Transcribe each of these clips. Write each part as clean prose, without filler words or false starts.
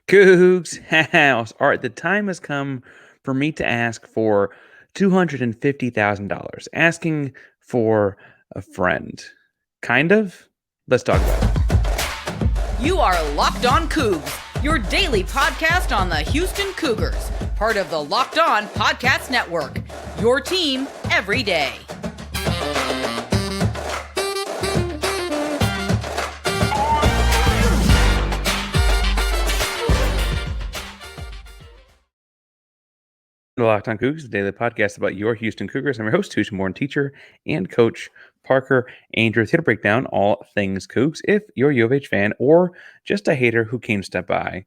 Coogs House. All right, the time has come for me to ask for $250,000. Asking for a friend. Kind of? Let's talk about it. You are Locked On Coogs, your daily podcast on the Houston Cougars, part of the Locked On Podcast Network, your team every day. The Locked On Coogs, the daily podcast about your Houston Cougars. I'm your host, Houston-born teacher and coach Parker Ainsworth, here to break down all things Cougs. If you're a U of H fan or just a hater who came to step by,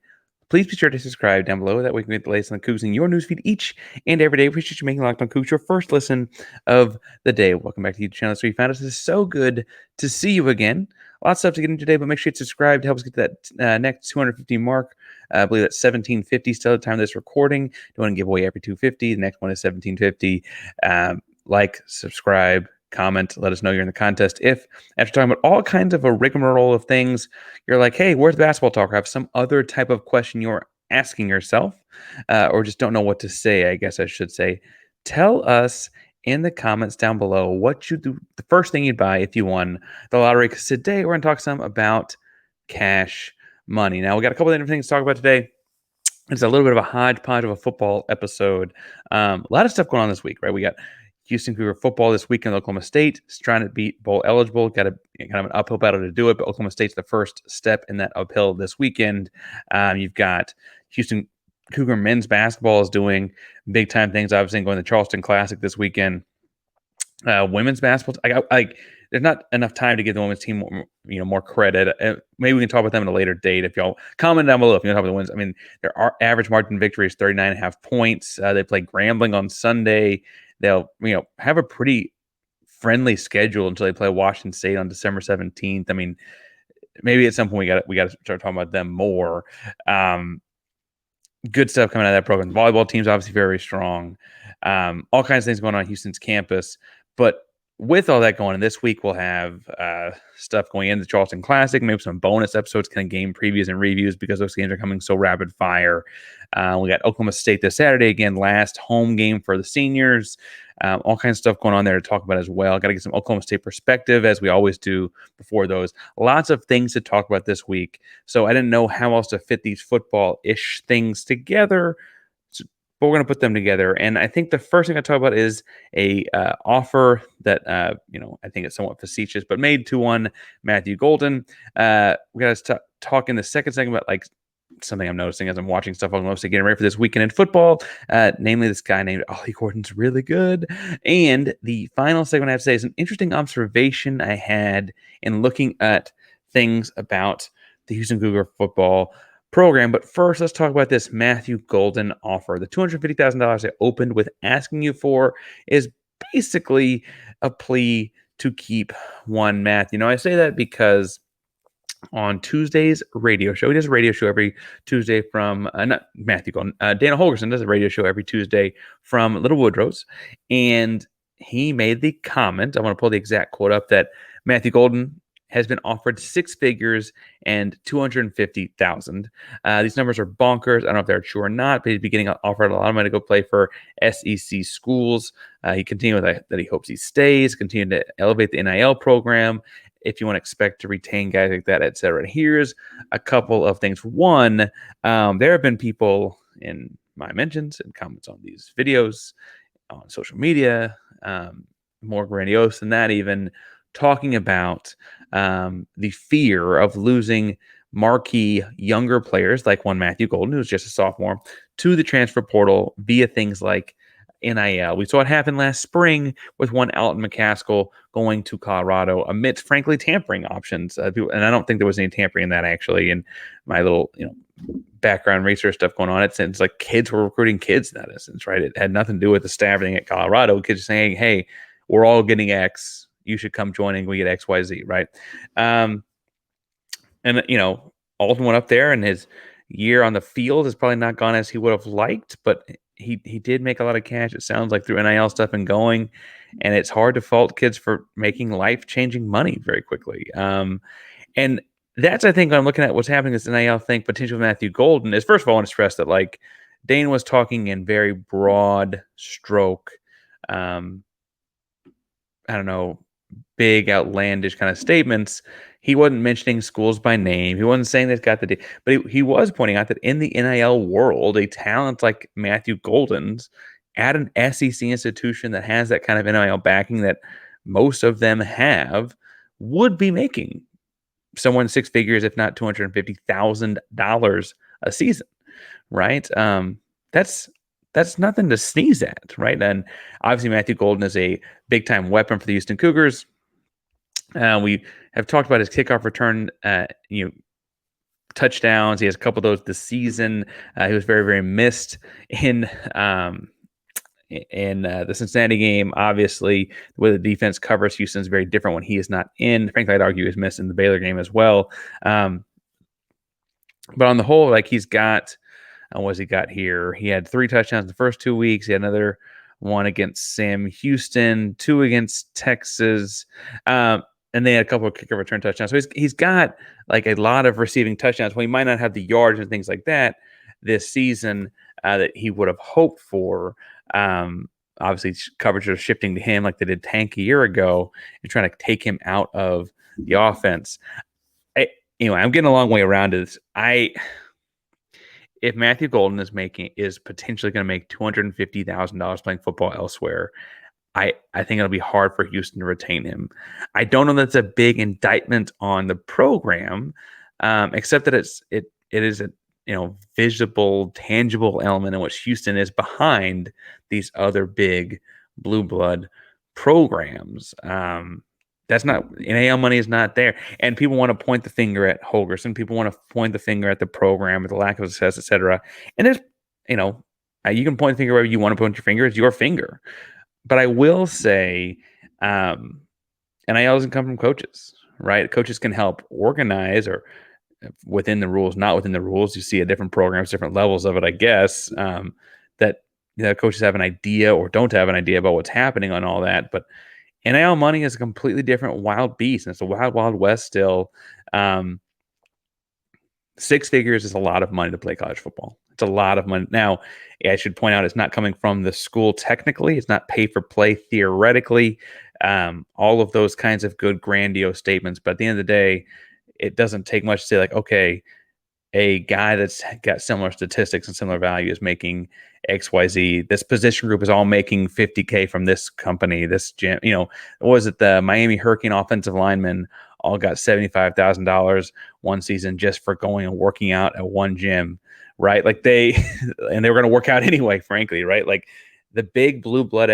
please be sure to subscribe down below. That way you can get the latest on the Cougs in your newsfeed each and every day. We appreciate you making Locked On Cougs your first listen of the day. Welcome back to the YouTube channel. So you found us. It's so good to see you again. Lots of stuff to get into today, but make sure you subscribe to help us get to that next 250 mark. I believe that's 1750 still at the time of this recording. Don't want to give away every 250. The next one is 1750. Like, subscribe, comment, let us know you're in the contest. If, after talking about all kinds of a rigmarole of things, you're like, hey, where's the basketball talk? Or have some other type of question you're asking yourself, or just don't know what to say, I guess I should say, tell us in the comments down below what you do, the first thing you'd buy if you won the lottery. Because today we're going to talk some about cash money. Now, we got a couple of different things to talk about today. It's a little bit of a hodgepodge of a football episode. A lot of stuff going on this week, right? We got Houston Cougar football this weekend. Oklahoma State is trying to beat bowl eligible. Got a kind of an uphill battle to do it, but Oklahoma State's the first step in that uphill this weekend. You've got Houston Cougar men's basketball is doing big time things. Obviously, going to the Charleston Classic this weekend. Women's basketball, there's not enough time to give the women's team more credit. Maybe we can talk about them at a later date. If y'all comment down below if you want to talk about the wins. I mean, their average margin victory is 39.5 points. They play Grambling on Sunday. They'll have a pretty friendly schedule until they play Washington State on December 17th. I mean, maybe at some point we got to start talking about them more. Good stuff coming out of that program. The volleyball team's obviously very strong. All kinds of things going on Houston's campus. But with all that going on, this week we'll have stuff going in the Charleston Classic, maybe some bonus episodes, kind of game previews and reviews because those games are coming so rapid fire. We got Oklahoma State this Saturday, again, last home game for the seniors. All kinds of stuff going on there to talk about as well. Got to get some Oklahoma State perspective, as we always do before those. Lots of things to talk about this week. So I didn't know how else to fit these football-ish things together, but we're going to put them together. And I think the first thing I talk about is a offer that, I think it's somewhat facetious, but made to one Matthew Golden. We got to talk in the second segment about something I'm noticing as I'm watching stuff on mostly getting ready for this weekend in football, namely this guy named Ollie Gordon's really good. And the final segment I have to say is an interesting observation I had in looking at things about the Houston Cougar football program. But first, let's talk about this Matthew Golden offer. The $250,000 I opened with asking you for is basically a plea to keep one Matthew. I say that because on Tuesday's radio show, he does a radio show every Tuesday from, not Matthew Golden, Dana Holgorsen does a radio show every Tuesday from Little Woodrow's. And he made the comment, I want to pull the exact quote up, that Matthew Golden has been offered six figures and $250,000. These numbers are bonkers. I don't know if they're true or not, but he's been getting offered a lot of money to go play for SEC schools. He continued that he hopes he stays, continue to elevate the NIL program, if you want to expect to retain guys like that, et cetera. Here's a couple of things. One, there have been people in my mentions and comments on these videos on social media, more grandiose than that even, talking about the fear of losing marquee younger players like one Matthew Golden, who's just a sophomore, to the transfer portal via things like NIL. We saw it happen last spring with one Alton McCaskill going to Colorado amidst, frankly, tampering options. And I don't think there was any tampering in that, actually. In my little, background research stuff going on, it's like kids were recruiting kids in that instance, right? It had nothing to do with the staffing at Colorado. Kids saying, hey, we're all getting X. You should come join and we get X, Y, Z, right? And Alton went up there and his year on the field has probably not gone as he would have liked, but he did make a lot of cash, it sounds like, through NIL stuff and going. And it's hard to fault kids for making life-changing money very quickly. And that's, I think, when I'm looking at what's happening in this NIL thing, potential with Matthew Golden, is first of all, I want to stress that, like, Dane was talking in very broad stroke, um, I don't know, big outlandish kind of statements. He wasn't mentioning schools by name. He wasn't saying they've got but he was pointing out that in the NIL world, a talent like Matthew Golden's at an SEC institution that has that kind of NIL backing that most of them have would be making someone six figures, if not $250,000 a season, right? That's that's nothing to sneeze at, right? And obviously, Matthew Golden is a big time weapon for the Houston Cougars. We have talked about his kickoff return, touchdowns. He has a couple of those this season. He was very, very missed in the Cincinnati game. Obviously, the way the defense covers Houston is very different when he is not in. Frankly, I'd argue he's missed in the Baylor game as well. But on the whole, like he's got, what has he got here? He had 3 touchdowns in the first 2 weeks. He had another one against Sam Houston, 2 against Texas. And they had a couple of kicker return touchdowns. So he's got like a lot of receiving touchdowns. Well, he might not have the yards and things like that this season that he would have hoped for. Obviously, coverage is shifting to him like they did Tank a year ago and trying to take him out of the offense. Anyway, I'm getting a long way around this. If Matthew Golden is potentially going to make $250,000 playing football elsewhere, I think it'll be hard for Houston to retain him. I don't know that's a big indictment on the program, except that it is a visible, tangible element in which Houston is behind these other big blue blood programs. That's not NIL money is not there, and people want to point the finger at Holgorsen. People want to point the finger at the program, at the lack of success, etc. And there's, you can point the finger wherever you want to point your finger. It's your finger. But I will say, NIL doesn't come from coaches, right? Coaches can help organize or within the rules, not within the rules. You see at different programs, different levels of it, I guess, that coaches have an idea or don't have an idea about what's happening on all that. But NIL money is a completely different wild beast, and it's a wild, wild west still. 6 figures is a lot of money to play college football. It's a lot of money. Now, I should point out it's not coming from the school technically. It's not pay for play theoretically. All of those kinds of good, grandiose statements. But at the end of the day, it doesn't take much to say, like, okay, a guy that's got similar statistics and similar value is making XYZ. This position group is all making $50K from this company, this gym. What was it? The Miami Hurricane offensive linemen all got $75,000 one season just for going and working out at one gym, right? Like they were going to work out anyway, frankly, right? Like the big blue blood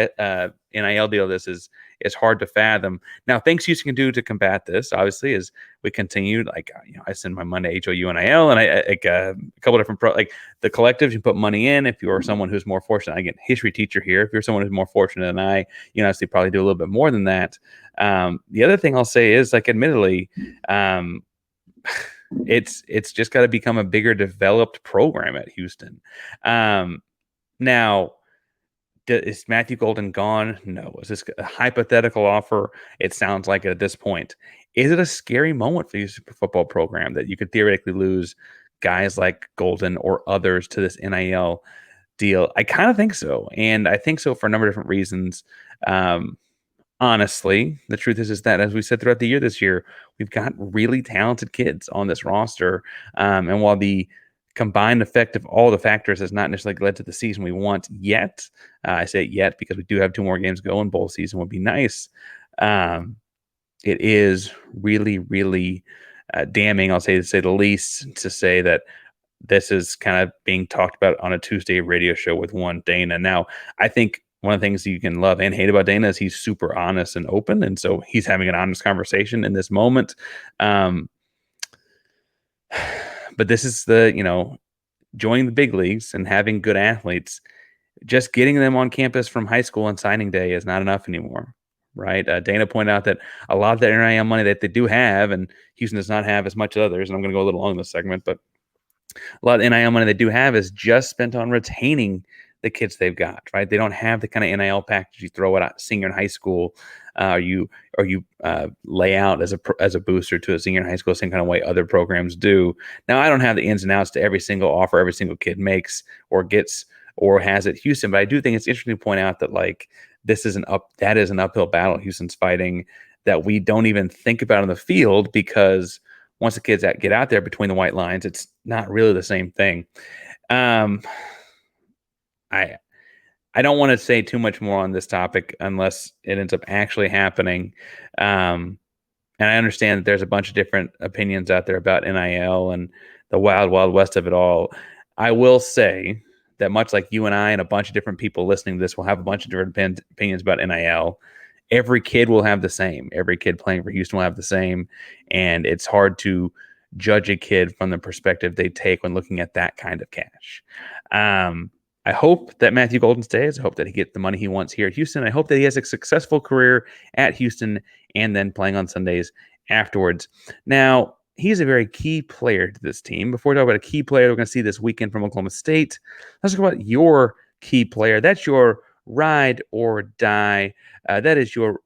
NIL deal of this is hard to fathom. Now, things Houston can do to combat this, obviously, is we continue. Like, I send my money to HOUNIL, and I like a couple different like the collectives. You put money in if you're someone who's more fortunate. I get history teacher here. If you're someone who's more fortunate than I, obviously probably do a little bit more than that. The other thing I'll say is, like, admittedly, it's just got to become a bigger developed program at Houston. Now, is Matthew Golden gone? No. Is this a hypothetical offer? It sounds like it at this point. Is it a scary moment for the Houston football program that you could theoretically lose guys like Golden or others to this NIL deal? I kind of think so. And I think so for a number of different reasons. Honestly, the truth is that, as we said throughout the year this year, we've got really talented kids on this roster. And while the combined effect of all the factors has not necessarily led to the season we want yet, I say yet because we do have 2 more games to go, and bowl season would be nice. It is really, really damning, I'll say, to say the least, to say that this is kind of being talked about on a Tuesday radio show with one Dana. Now, I think one of the things you can love and hate about Dana is he's super honest and open. And so he's having an honest conversation in this moment. But this is joining the big leagues and having good athletes. Just getting them on campus from high school on signing day is not enough anymore, right? Dana pointed out that a lot of the NIL money that they do have, and Houston does not have as much as others, and I'm going to go a little long in this segment, but a lot of NIL money they do have is just spent on retaining the kids they've got, right? They don't have the kind of NIL package you throw at a senior in high school, you lay out as a booster to a senior in high school, same kind of way other programs do. Now, I don't have the ins and outs to every single offer every single kid makes or gets or has at Houston, but I do think it's interesting to point out that that is an uphill battle Houston's fighting that we don't even think about in the field, because once the kids get out there between the white lines, it's not really the same thing. I don't want to say too much more on this topic unless it ends up actually happening. And I understand that there's a bunch of different opinions out there about NIL and the wild, wild west of it all. I will say that much like you and I and a bunch of different people listening to this will have a bunch of different opinions about NIL. Every kid will have the same. Every kid playing for Houston will have the same. And it's hard to judge a kid from the perspective they take when looking at that kind of cash. I hope that Matthew Golden stays. I hope that he gets the money he wants here at Houston. I hope that he has a successful career at Houston and then playing on Sundays afterwards. Now, he's a very key player to this team. Before we talk about a key player we're going to see this weekend from Oklahoma State, let's talk about your key player. That's your ride or die. That is your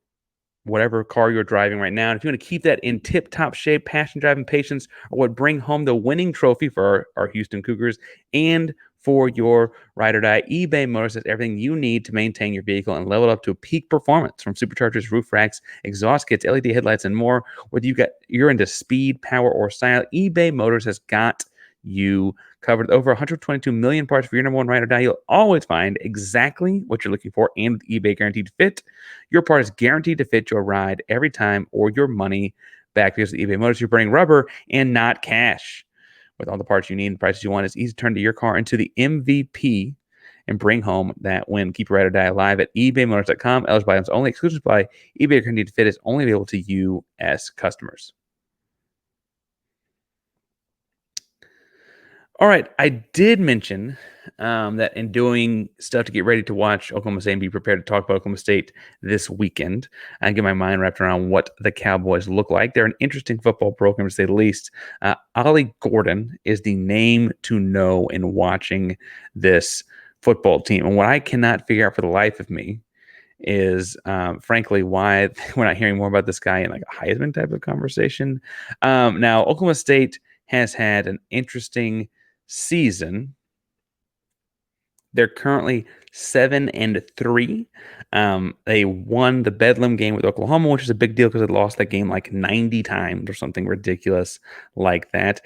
whatever car you're driving right now. And if you want to keep that in tip-top shape, passion, drive, and patience are what bring home the winning trophy for our Houston Cougars and for your ride or die. eBay Motors has everything you need to maintain your vehicle and level it up to peak performance, from superchargers, roof racks, exhaust kits, LED headlights, and more. Whether you're into speed, power, or style, eBay Motors has got you covered. Over 122 million parts for your number one ride or die. You'll always find exactly what you're looking for, and with eBay Guaranteed Fit, your part is guaranteed to fit your ride every time or your money back, because with eBay Motors, you're burning rubber and not cash. With all the parts you need and the prices you want, it's easy to turn your car into the MVP and bring home that win. Keep your ride or die alive at ebaymotors.com. Eligible items only. Exclusive by eBay Guaranteed Fit is only available to U.S. customers. All right, I did mention that in doing stuff to get ready to watch Oklahoma State and be prepared to talk about Oklahoma State this weekend, I get my mind wrapped around what the Cowboys look like. They're an interesting football program, to say the least. Ollie Gordon is the name to know in watching this football team. And what I cannot figure out for the life of me is, frankly, why we're not hearing more about this guy in like a Heisman type of conversation. Now, Oklahoma State has had an interesting season. They're currently 7-3. They won the Bedlam game with Oklahoma, which is a big deal because they lost that game like 90 times or something ridiculous like that.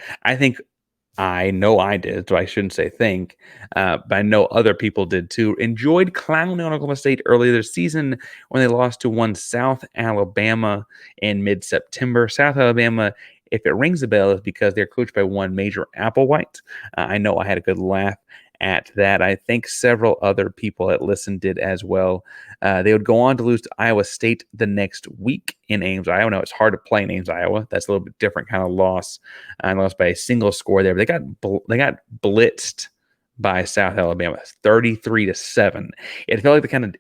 I know I did, so I shouldn't say think, but I know other people did too. Enjoyed clowning on Oklahoma State earlier this season when they lost to one South Alabama in mid-September. South Alabama, if it rings a bell, is because they're coached by one Major Applewhite. I know I had a good laugh at that. I think several other people that listened did as well. They would go on to lose to Iowa State the next week in Ames, Iowa. Now, it's hard to play in Ames, Iowa. That's a little bit different kind of loss. Lost by a single score there. But they got blitzed by South Alabama, 33-7. It felt like the kind of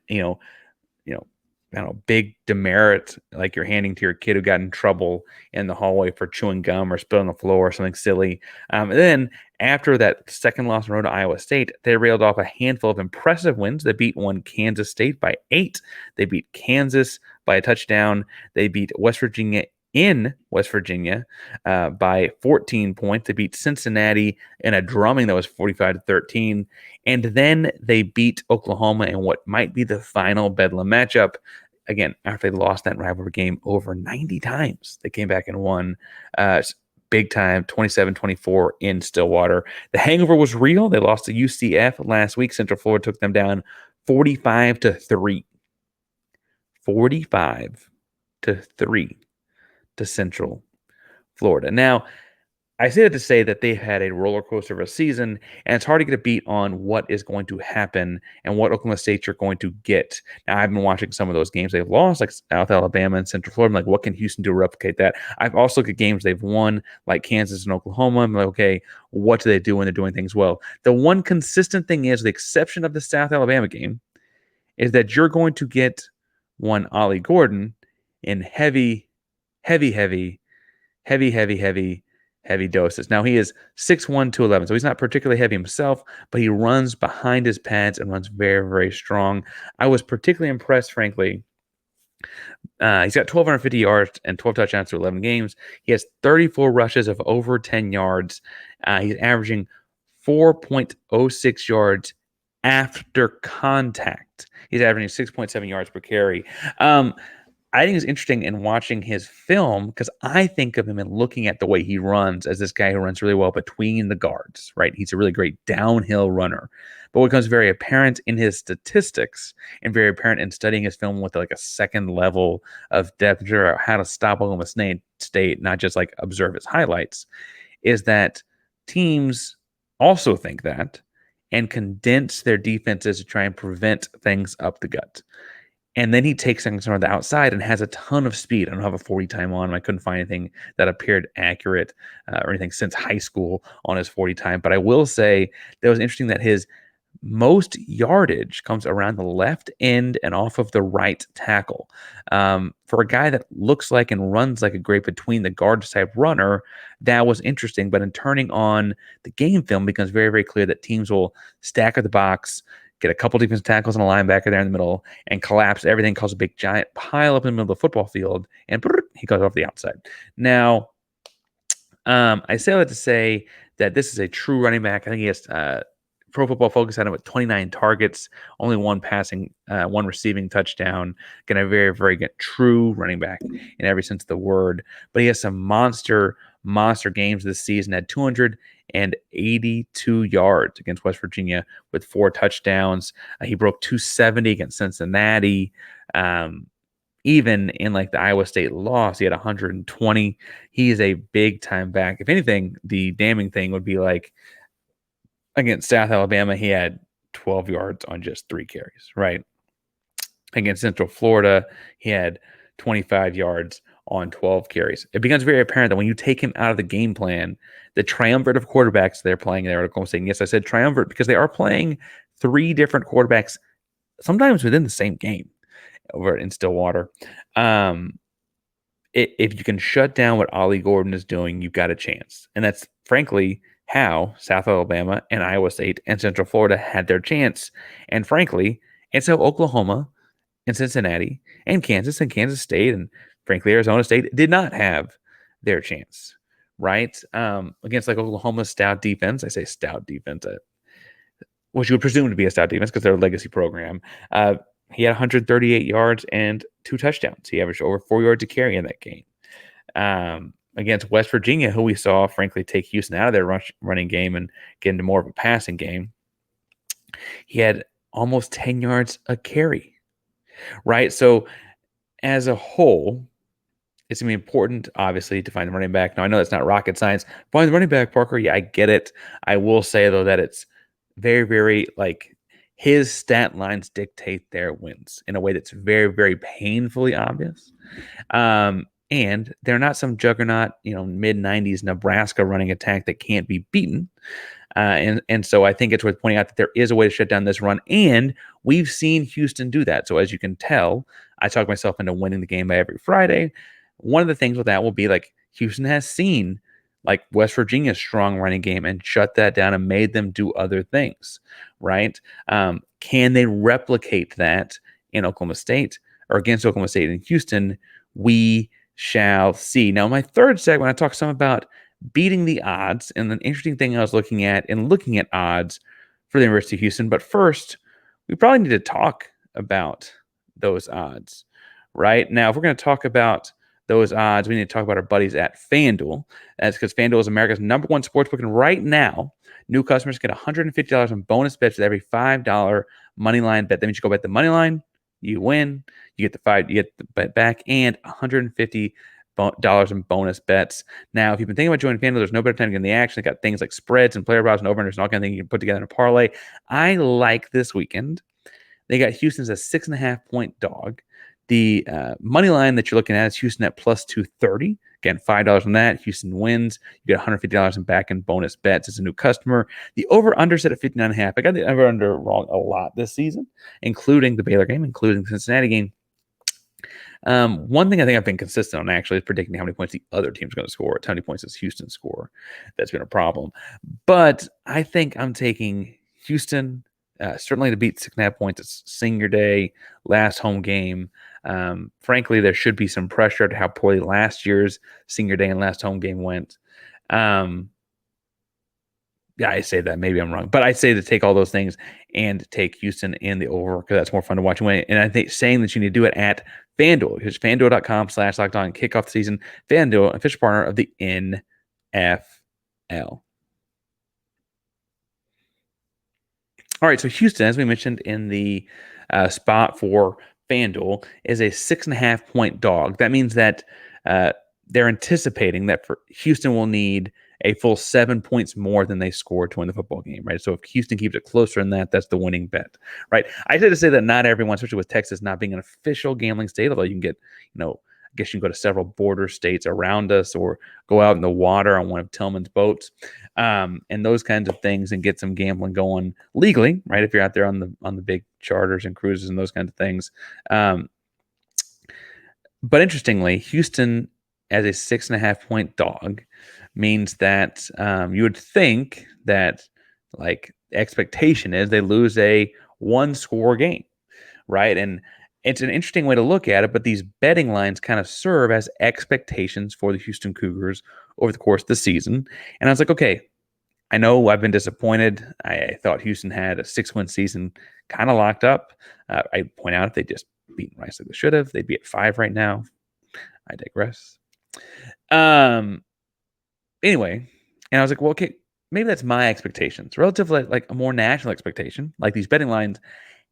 I don't know, big demerit like you're handing to your kid who got in trouble in the hallway for chewing gum or spilling the floor or something silly. And then after that second loss in a row to Iowa State, they railed off a handful of impressive wins. They beat one Kansas State by 8. They beat Kansas by a touchdown. They beat West Virginia in West Virginia by 14 points. They beat Cincinnati in a drumming that was 45-13. And then they beat Oklahoma in what might be the final Bedlam matchup. Again, after they lost that rivalry game over 90 times, they came back and won big time, 27-24 in Stillwater. The hangover was real. They lost to UCF last week. Central Florida took them down 45-3. 45-3 to Central Florida. Now, I say that to say that they've had a roller coaster of a season, and it's hard to get a beat on what is going to happen and what Oklahoma State you're going to get. Now, I've been watching some of those games they've lost, like South Alabama and Central Florida. I'm like, what can Houston do to replicate that? I've also looked at games they've won, like Kansas and Oklahoma. I'm like, okay, what do they do when they're doing things well? The one consistent thing is, with the exception of the South Alabama game, is that you're going to get one Ollie Gordon in heavy heavy doses. Now, he is 6'1", 211, so he's not particularly heavy himself, but he runs behind his pads and runs very, very strong. I was particularly impressed, frankly. He's got 1,250 yards and 12 touchdowns through 11 games. He has 34 rushes of over 10 yards. He's averaging 4.06 yards after contact. He's averaging 6.7 yards per carry. I think it's interesting in watching his film because I think of him and looking at the way he runs as this guy who runs really well between the guards, right? He's a really great downhill runner. But what becomes very apparent in his statistics and very apparent in studying his film with like a second level of depth, figure out how to stop Oklahoma State, not just like observe his highlights, is that teams also think that and condense their defenses to try and prevent things up the gut. And then he takes things on the outside and has a ton of speed. I don't have a 40 time on him. I couldn't find anything that appeared accurate or anything since high school on his 40 time. But I will say that it was interesting that his most yardage comes around the left end and off of the right tackle. For a guy that looks like and runs like a great between the guards type runner, that was interesting. But in turning on the game film, it becomes very, very clear that teams will stack at the box, get a couple defensive tackles and a linebacker there in the middle, and collapse everything, cause a big giant pile up in the middle of the football field, and he goes off the outside. Now, I say that to say that this is a true running back. I think he has Pro Football Focus had him with 29 targets, only one receiving touchdown. Again, a very, very good true running back in every sense of the word. But he has some monster games this season. Had 282 yards against West Virginia with 4 touchdowns. He broke 270 against Cincinnati. Even in like the Iowa State loss, he had 120. He is a big time back. If anything, the damning thing would be like against South Alabama, he had 12 yards on just 3 carries, right? Against Central Florida, he had 25 yards on 12 carries. It becomes very apparent that when you take him out of the game plan, the triumvirate of quarterbacks they're playing there at Oklahoma State, and yes, I said triumvirate because they are playing 3 different quarterbacks, sometimes within the same game over in Stillwater. If you can shut down what Ollie Gordon is doing, you've got a chance. And that's frankly how South Alabama and Iowa State and Central Florida had their chance. And frankly, it's how Oklahoma and Cincinnati and Kansas State and frankly Arizona State did not have their chance, right? Against like Oklahoma's stout defense. I say stout defense, which you would presume to be a stout defense because they're a legacy program. He had 138 yards and 2 touchdowns. He averaged over 4 yards a carry in that game. Against West Virginia, who we saw, frankly, take Houston out of their running game and get into more of a passing game, he had almost 10 yards a carry, right? So as a whole, it's going to be important, obviously, to find the running back. Now, I know that's not rocket science. Find the running back, Parker. Yeah, I get it. I will say, though, that it's very, very, like, his stat lines dictate their wins in a way that's very, very painfully obvious. And they're not some juggernaut, mid-90s Nebraska running attack that can't be beaten. And so I think it's worth pointing out that there is a way to shut down this run, and we've seen Houston do that. So as you can tell, I talk myself into winning the game by every Friday. One of the things with that will be like Houston has seen like West Virginia's strong running game and shut that down and made them do other things, right? Can they replicate that in Oklahoma State or against Oklahoma State and Houston? We shall see. Now, my third segment, I talk some about beating the odds, and an interesting thing I was looking at odds for the University of Houston. But first, we probably need to talk about those odds, right? Now, if we're going to talk about those odds, we need to talk about our buddies at FanDuel. That's because FanDuel is America's #1 sportsbook, and right now, new customers get $150 in bonus bets with every $5 money line bet. That means you go bet the money line, you win, you get the bet back, and $150 in bonus bets. Now, if you've been thinking about joining FanDuel, there's no better time to get in the action. They got things like spreads and player props and over-unders and all kind of things you can put together in a parlay. I like this weekend. They got Houston's a 6.5-point dog. The money line that you're looking at is Houston at plus 230. Again, $5 on that. Houston wins. You get $150 in back end bonus bets as a new customer. The over-under set at 59.5. I got the over-under wrong a lot this season, including the Baylor game, including the Cincinnati game. One thing I think I've been consistent on actually is predicting how many points the other team's going to score. How many points does Houston score? That's been a problem. But I think I'm taking Houston certainly to beat 6.5 points. It's senior day, last home game. Frankly, there should be some pressure to how poorly last year's senior day and last home game went. Yeah, I say that. Maybe I'm wrong. But I say to take all those things and take Houston in the over because that's more fun to watch and win. And I think saying that you need to do it at FanDuel because FanDuel.com/lockedon kick off the season. FanDuel, official partner of the NFL. All right, so Houston, as we mentioned in the spot for FanDuel, is a 6.5 point dog. That means that they're anticipating that for Houston will need a full 7 points more than they scored to win the football game, right? So if Houston keeps it closer than that, that's the winning bet, right? I say to say that not everyone, especially with Texas not being an official gambling state, although you can get, I guess you can go to several border states around us or go out in the water on one of Tillman's boats and those kinds of things and get some gambling going legally, right? If you're out there on the big charters and cruises and those kinds of things. But interestingly, Houston as a 6.5 point dog means that you would think that like expectation is they lose a 1-score game, right? And it's an interesting way to look at it, but these betting lines kind of serve as expectations for the Houston Cougars over the course of the season. And I was like, okay, I know I've been disappointed. I thought Houston had a 6-win season kind of locked up. I point out if they just beaten Rice like they should have, they'd be at 5 right now. I digress. Anyway, and I was like, well, okay, maybe that's my expectations, relatively like a more national expectation, like these betting lines.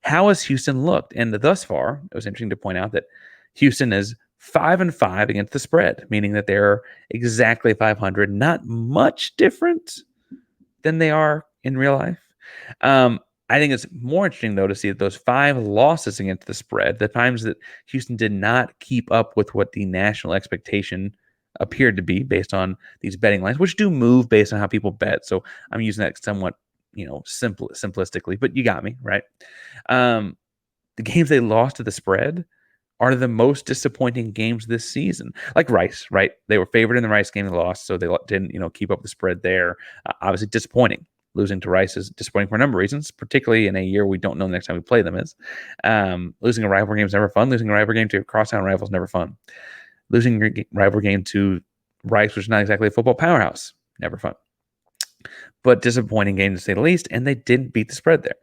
How has Houston looked? And thus far, it was interesting to point out that Houston is 5-5 against the spread, meaning that they're exactly 500, not much different than they are in real life. I think it's more interesting, though, to see that those 5 losses against the spread, the times that Houston did not keep up with what the national expectation appeared to be based on these betting lines, which do move based on how people bet. So I'm using that somewhat, simplistically, but you got me, right? The games they lost to the spread are the most disappointing games this season. Like Rice, right? They were favored in the Rice game, they lost, so they didn't, keep up the spread there. Obviously disappointing. Losing to Rice is disappointing for a number of reasons, particularly in a year we don't know the next time we play them is. Losing a rival game is never fun. Losing a rival game to a crosstown rival is never fun. Losing your rival game to Rice, which is not exactly a football powerhouse, never fun. But disappointing game to say the least, and they didn't beat the spread there.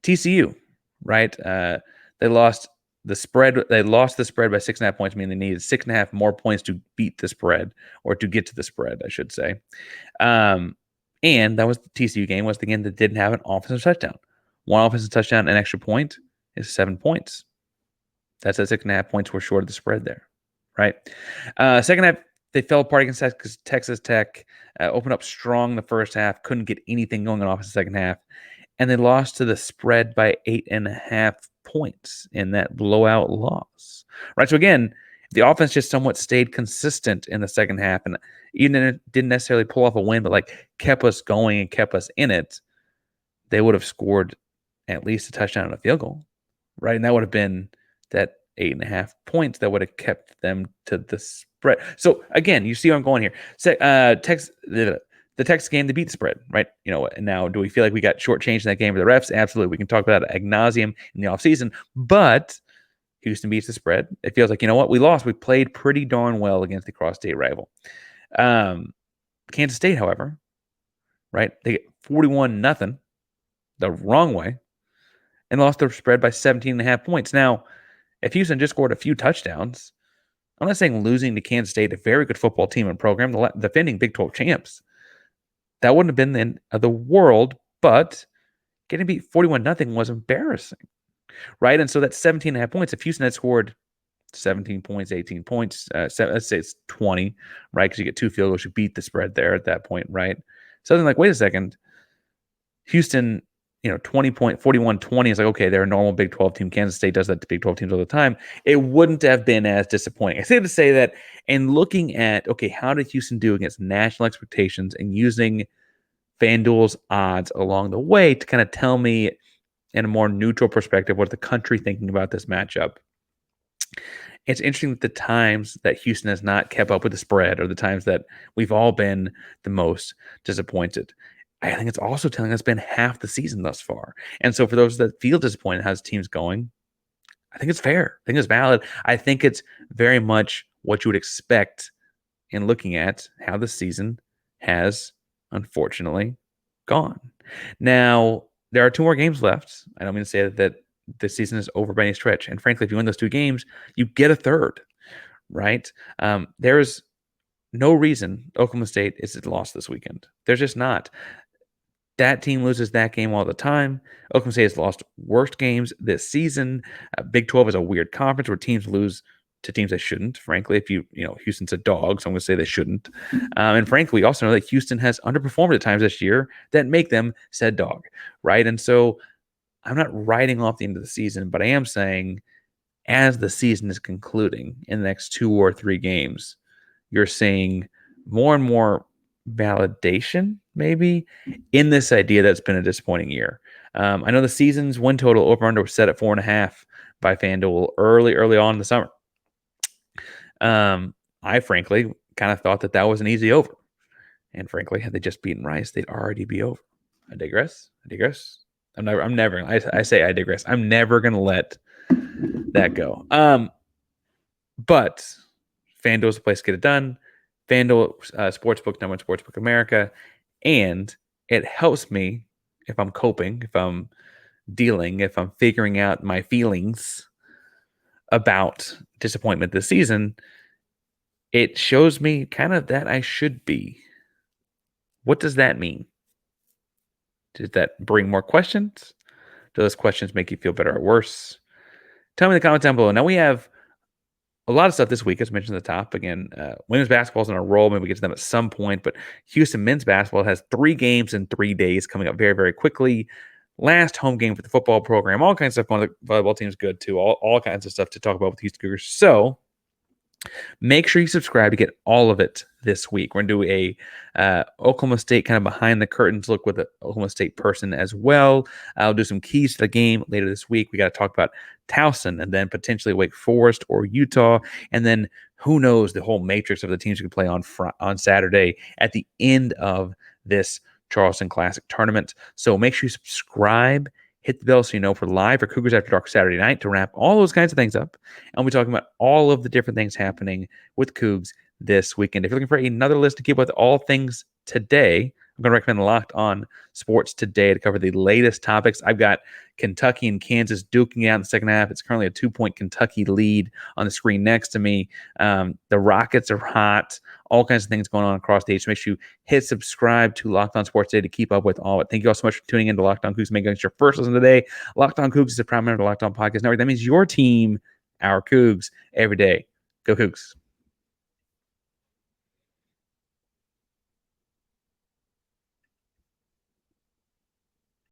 TCU, right? They lost the spread. They lost the spread by 6.5 points, meaning they needed 6.5 more points to beat the spread or to get to the spread, I should say. And that was the TCU game, was the game that didn't have an offensive touchdown. One offensive touchdown, an extra point is 7 points. That's at 6.5 points. We're short of the spread there, right? Second half, they fell apart against Texas Tech. Opened up strong in the first half. Couldn't get anything going on offense the second half. And they lost to the spread by 8.5 points in that blowout loss, right? So again, the offense just somewhat stayed consistent in the second half, and even if it didn't necessarily pull off a win, but like kept us going and kept us in it, they would have scored at least a touchdown and a field goal, right? And that would have been that 8.5 points that would have kept them to the spread. So again, you see where I'm going here. The Texas game, they beat the spread, right? And now do we feel like we got shortchanged in that game for the refs? Absolutely. We can talk about it ad nauseum in the offseason, but Houston beats the spread. It feels like, we lost. We played pretty darn well against the cross-state rival. Kansas State, however, right? They get 41-0 the wrong way and lost their spread by 17.5 points. Now, if Houston just scored a few touchdowns, I'm not saying losing to Kansas State, a very good football team and program, the defending Big 12 champs, that wouldn't have been the end of the world, but getting beat 41-0 was embarrassing, right? And so that's 17.5 points. If Houston had scored 17 points, 18 points, let's say it's 20, right? Because you get 2 field goals, you beat the spread there at that point, right? So then, wait a second, Houston, 41-20 is like, okay, they're a normal Big 12 team. Kansas State does that to Big 12 teams all the time. It wouldn't have been as disappointing. I say to say that, and looking at, okay, how did Houston do against national expectations and using FanDuel's odds along the way to kind of tell me in a more neutral perspective what the country thinking about this matchup. It's interesting that the times that Houston has not kept up with the spread are the times that we've all been the most disappointed. I think it's also telling us been half the season thus far. And so for those that feel disappointed how this team's going, I think it's fair. I think it's valid. I think it's very much what you would expect in looking at how the season has unfortunately gone. Now, there are 2 more games left. I don't mean to say that the season is over by any stretch. And frankly, if you win those 2 games, you get a third, right? There's no reason Oklahoma State is lost this weekend. There's just not. That team loses that game all the time. Oklahoma State has lost worst games this season. Big 12 is a weird conference where teams lose to teams they shouldn't. Frankly, if Houston's a dog, so I'm going to say they shouldn't. And frankly, we also know that Houston has underperformed at times this year that make them said dog, right? And so I'm not writing off the end of the season, but I am saying as the season is concluding in the next 2 or 3 games, you're seeing more and more validation maybe in this idea that's been a disappointing year. I know the season's win total over under was set at 4.5 by FanDuel early on in the summer. I frankly kind of thought that was an easy over. And frankly, had they just beaten Rice, they'd already be over. I digress. I say I digress. I'm never going to let that go. But FanDuel's the place to get it done. FanDuel Sportsbook, #1 Sportsbook America. And it helps me if I'm coping, if I'm dealing, if I'm figuring out my feelings about disappointment this season. It shows me kind of that I should be. What does that mean? Does that bring more questions? Do those questions make you feel better or worse? Tell me in the comments down below. Now we have a lot of stuff this week, as mentioned at the top. Again, women's basketball is on a roll. Maybe we get to them at some point. But Houston men's basketball has 3 games in 3 days coming up very, very quickly. Last home game for the football program. All kinds of stuff. The volleyball team's good too. All kinds of stuff to talk about with Houston Cougars. So make sure you subscribe to get all of it this week. We're going to do a Oklahoma State kind of behind the curtains look with an Oklahoma State person as well. I'll do some keys to the game later this week. We got to talk about Towson and then potentially Wake Forest or Utah. And then who knows the whole matrix of the teams we can play on Saturday at the end of this Charleston Classic tournament. So make sure you subscribe. Hit the bell so you know for live for Cougars After Dark Saturday night to wrap all those kinds of things up. And we'll be talking about all of the different things happening with Cougs this weekend. If you're looking for another list to keep with all things today, I'm going to recommend Locked On Sports Today to cover the latest topics. I've got Kentucky and Kansas duking out in the second half. It's currently a 2-point Kentucky lead on the screen next to me. The Rockets are hot. All kinds of things going on across the age. So make sure you hit subscribe to Locked On Sports Today to keep up with all of it. Thank you all so much for tuning in to Locked On Coogs. Making it your first listen today. Locked On Coogs is a proud member of the Locked On Podcast Network. That means your team, our Cougs, every day. Go Cougs.